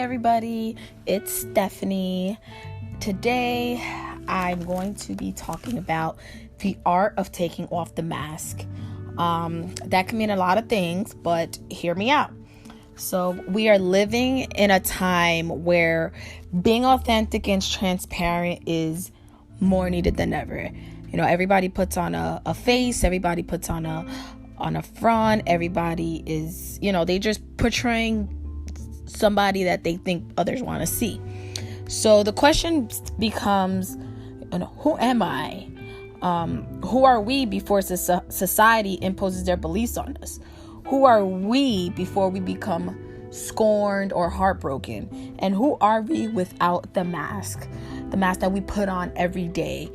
everybody, it's Stephanie. Today I'm going to be talking about the art of taking off the mask. That can mean a lot of things, but hear me out. So we are living in a time where being authentic and transparent is more needed than ever. Everybody puts on a face, everybody puts on a front, everybody is, they just portraying somebody that they think others want to see. So the question becomes, who am I? Who are we before society imposes their beliefs on us? Who are we before we become scorned or heartbroken? And who are we without the mask that we put on every day?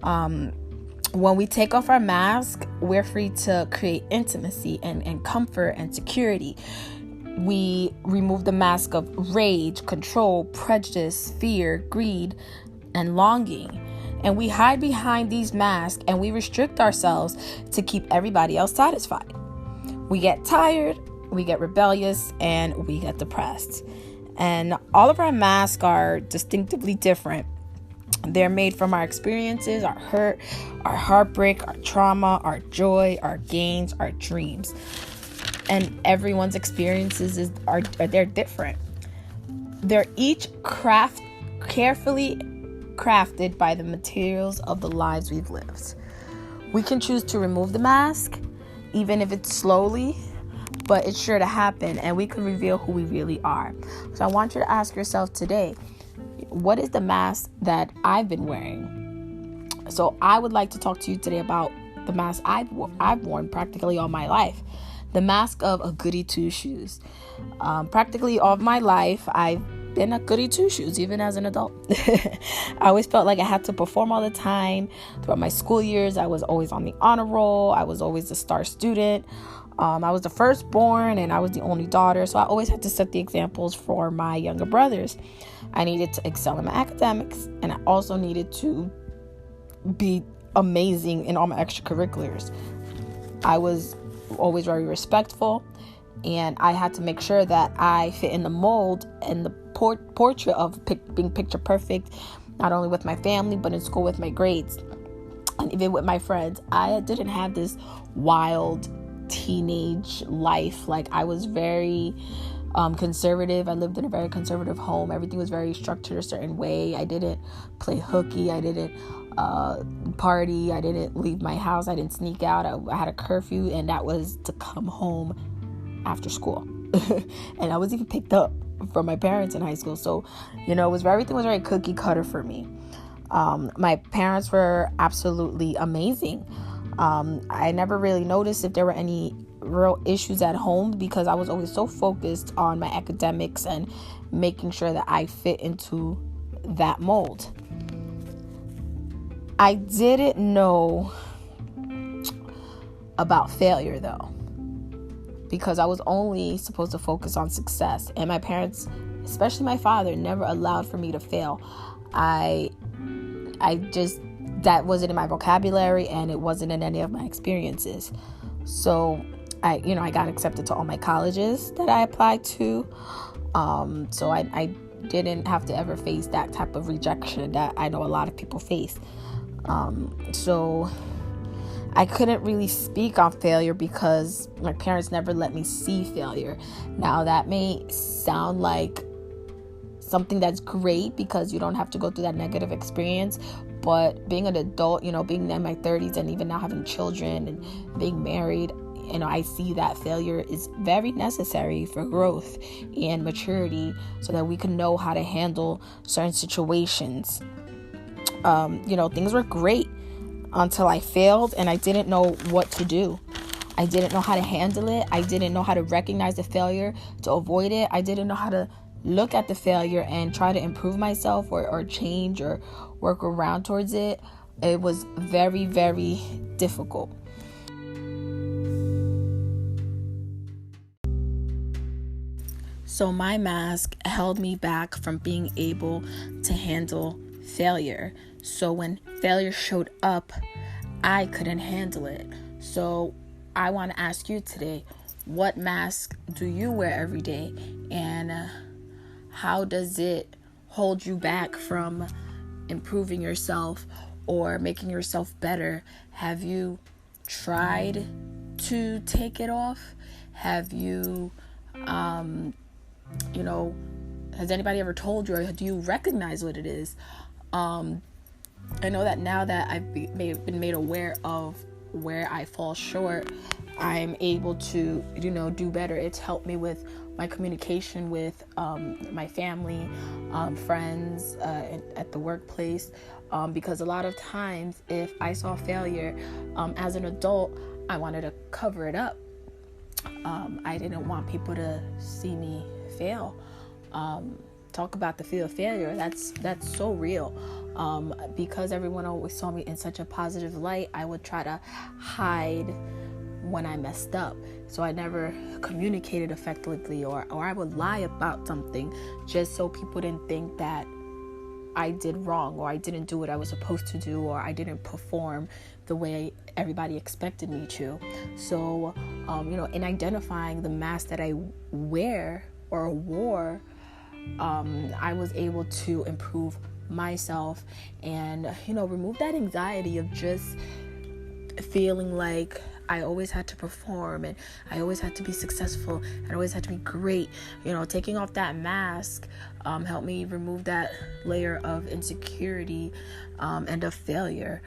When we take off our mask, we're free to create intimacy and comfort and security. We remove the mask of rage, control, prejudice, fear, greed, and longing. And we hide behind these masks and we restrict ourselves to keep everybody else satisfied. We get tired, we get rebellious, and we get depressed. And all of our masks are distinctively different. They're made from our experiences, our hurt, our heartbreak, our trauma, our joy, our gains, our dreams. And everyone's experiences they're different. They're each carefully crafted by the materials of the lives we've lived. We can choose to remove the mask, even if it's slowly, but it's sure to happen, and we can reveal who we really are. So I want you to ask yourself today, what is the mask that I've been wearing? So I would like to talk to you today about the mask I've worn practically all my life. The mask of a goody two-shoes. Practically all of my life, I've been a goody two-shoes, even as an adult. I always felt like I had to perform all the time. Throughout my school years, I was always on the honor roll. I was always a star student. I was the firstborn, and I was the only daughter. So I always had to set the examples for my younger brothers. I needed to excel in my academics, and I also needed to be amazing in all my extracurriculars. I was always very respectful, and I had to make sure that I fit in the mold and the portrait of being picture perfect, not only with my family but in school with my grades and even with my friends. I didn't have this wild teenage life. Like, I was very conservative. I lived in a very conservative home. Everything was very structured a certain way. I didn't play hooky. I didn't party. I didn't leave my house. I didn't sneak out. I had a curfew, and that was to come home after school. And I was even picked up from my parents in high school. So, everything was very cookie cutter for me. My parents were absolutely amazing. I never really noticed if there were any real issues at home because I was always so focused on my academics and making sure that I fit into that mold. I didn't know about failure, though, because I was only supposed to focus on success. And my parents, especially my father, never allowed for me to fail. That wasn't in my vocabulary, and it wasn't in any of my experiences. So I got accepted to all my colleges that I applied to. So I didn't have to ever face that type of rejection that I know a lot of people face. So I couldn't really speak on failure because my parents never let me see failure. Now, that may sound like something that's great because you don't have to go through that negative experience. But being an adult, being in my 30s and even now having children and being married, I see that failure is very necessary for growth and maturity so that we can know how to handle certain situations. Things were great until I failed and I didn't know what to do. I didn't know how to handle it. I didn't know how to recognize the failure to avoid it. I didn't know how to look at the failure and try to improve myself or change or work around towards it. It was very, very difficult. So my mask held me back from being able to handle failure. So when failure showed up, I couldn't handle it. So I want to ask you today, what mask do you wear every day? And how does it hold you back from improving yourself or making yourself better? Have you tried to take it off? Have you, has anybody ever told you, or do you recognize what it is? I know that now that I've been made aware of where I fall short, I'm able to, do better. It's helped me with my communication with my family, friends, at the workplace, because a lot of times if I saw failure as an adult, I wanted to cover it up. I didn't want people to see me fail. Talk about the fear of failure. That's so real. Because everyone always saw me in such a positive light, I would try to hide when I messed up. So I never communicated effectively, or I would lie about something just so people didn't think that I did wrong, or I didn't do what I was supposed to do, or I didn't perform the way everybody expected me to. So, in identifying the mask that I wear or wore, I was able to improve myself and, remove that anxiety of just feeling like I always had to perform and I always had to be successful and I always had to be great. Taking off that mask helped me remove that layer of insecurity and of failure.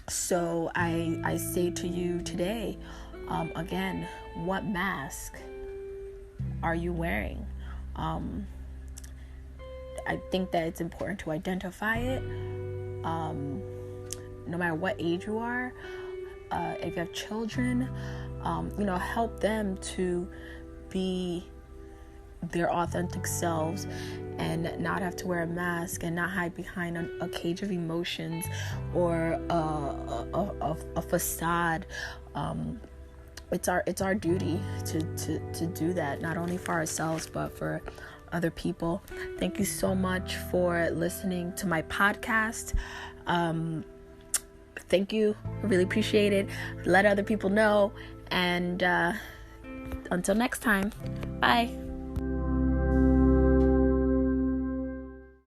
So I say to you today, again, what mask are you wearing? I think that it's important to identify it, no matter what age you are. If you have children, help them to be their authentic selves and not have to wear a mask and not hide behind a cage of emotions or a facade. It's our duty to do that, not only for ourselves but for other people. Thank you so much for listening to my podcast. Thank you. I really appreciate it. Let other people know. And until next time, bye.